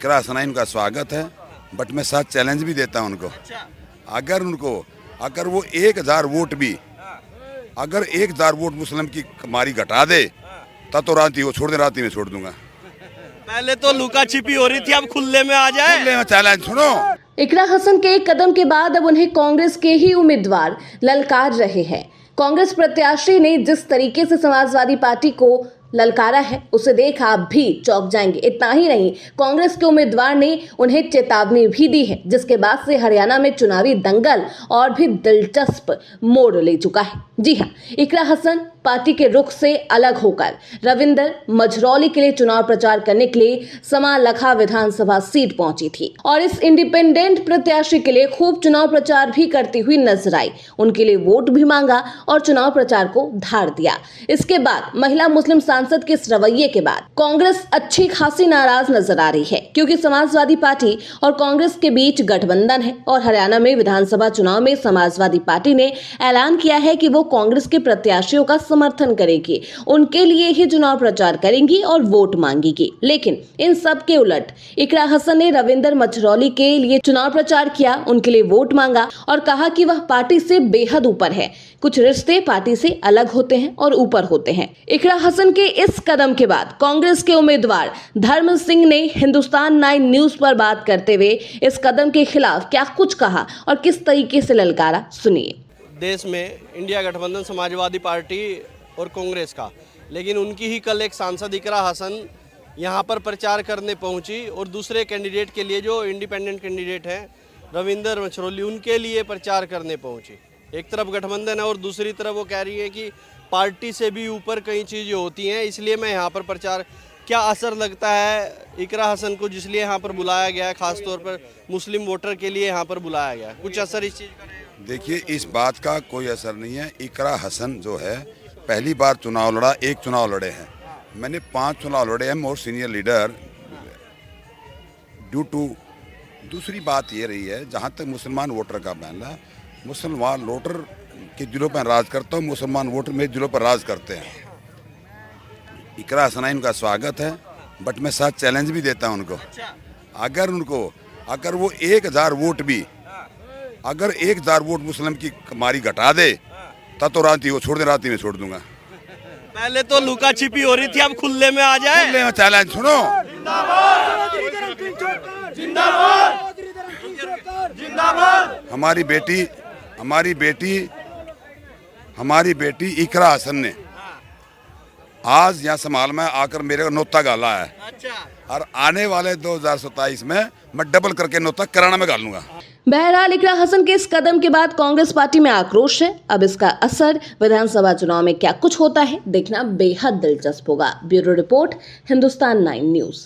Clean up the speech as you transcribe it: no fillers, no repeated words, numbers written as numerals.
इकरा हसनैन उनका स्वागत है, बट मैं साथ चैलेंज भी देता हूं उनको। अगर वो 1000 वोट भी, अगर 1000 वोट मुस्लिम की कमारी घटा दे तब तो राती वो छोड़ दे, राती में छोड़ दूंगा। पहले तो लुका छिपी हो रही थी, अब खुले में आ जाए। खुले में चैलेंज सुनो। इकरा हसन के एक कदम के बाद अब उन्हें कांग्रेस के ही उम्मीदवार ललकार रहे हैं। कांग्रेस प्रत्याशी ने जिस तरीके से समाजवादी पार्टी को ललकारा है उसे देख आप भी चौंक जाएंगे। इतना ही नहीं, कांग्रेस के उम्मीदवार ने उन्हें चेतावनी भी दी है, जिसके बाद से हरियाणा में चुनावी दंगल और भी दिलचस्प मोड़ ले चुका है। जी हां, इकरा हसन पार्टी के रुख से अलग होकर रविंदर मझरौली के लिए चुनाव प्रचार करने के लिए समालखा विधानसभा सीट पहुंची थी और इस इंडिपेंडेंट प्रत्याशी के लिए खूब चुनाव प्रचार भी करती हुई नजर आई। उनके लिए वोट भी मांगा और चुनाव प्रचार को धार दिया। इसके बाद महिला मुस्लिम सांसद के इस रवैये के बाद कांग्रेस अच्छी खासी नाराज नजर आ रही है, क्योंकि समाजवादी पार्टी और कांग्रेस के बीच गठबंधन है और हरियाणा में विधानसभा चुनाव में समाजवादी पार्टी ने ऐलान किया है कि वो कांग्रेस के प्रत्याशियों का समर्थन करेगी, उनके लिए ही चुनाव प्रचार करेंगी और वोट मांगेगी। लेकिन इन सब के उलट इकरा हसन ने रविंदर मझरौली के लिए चुनाव प्रचार किया, उनके लिए वोट मांगा और कहा कि वह पार्टी से बेहद ऊपर है। कुछ रिश्ते पार्टी से अलग होते हैं और ऊपर होते हैं। इकरा हसन के इस कदम के बाद कांग्रेस के उम्मीदवार धर्म सिंह ने हिंदुस्तान 9 न्यूज पर बात करते हुए इस कदम के खिलाफ क्या कुछ कहा और किस तरीके से ललकारा, सुनिए। देश में इंडिया गठबंधन समाजवादी पार्टी और कांग्रेस का, लेकिन उनकी ही कल एक सांसद इकरा हसन यहाँ पर प्रचार करने पहुँची और दूसरे कैंडिडेट के लिए जो इंडिपेंडेंट कैंडिडेट हैं रविंदर मझरौली, उनके लिए प्रचार करने पहुँची। एक तरफ गठबंधन है और दूसरी तरफ वो कह रही है कि पार्टी से भी ऊपर कई चीज़ें होती हैं, इसलिए मैं यहाँ पर प्रचार। क्या असर लगता है इकरा हसन को, जिसलिए यहाँ पर बुलाया गया है, खासतौर पर मुस्लिम वोटर के लिए यहाँ पर बुलाया गया है? कुछ असर इस चीज़ का रहेगा? देखिए, इस बात का कोई असर नहीं है। इकरा हसन जो है पहली बार चुनाव लड़ा, एक चुनाव लड़े हैं। मैंने 5 चुनाव लड़े हैं, more senior leader. Due to दूसरी बात ये रही है, जहाँ तक मुसलमान वोटर का मामला, मुसलमान वोटर के दिलों पर राज करता हूँ, मुसलमान वोटर मेरे दिलों पर राज करते हैं। इकरा हसनैन उनका स्वागत है, बट मैं साथ चैलेंज भी देता हूँ उनको। अगर वो 1000 वोट भी, अगर 1000 वोट मुस्लिम की कमारी घटा दे तब तो राती वो छोड़ दे, राती में छोड़ दूंगा। पहले तो लुका छिपी हो रही थी, अब खुले में आ जाए। खुले में चैलेंज सुनो। हमारी बेटी इकरा हसन ने आज यहाँ समाल में आकर मेरे को नोता गाला है। और आने वाले 2027 में मैं डबल करके नोता कराना में गालूंगा। बहरहाल इकरा हसन के इस कदम के बाद कांग्रेस पार्टी में आक्रोश है। अब इसका असर विधानसभा चुनाव में क्या कुछ होता है, देखना बेहद दिलचस्प होगा। Bureau report, Hindustan 9 news.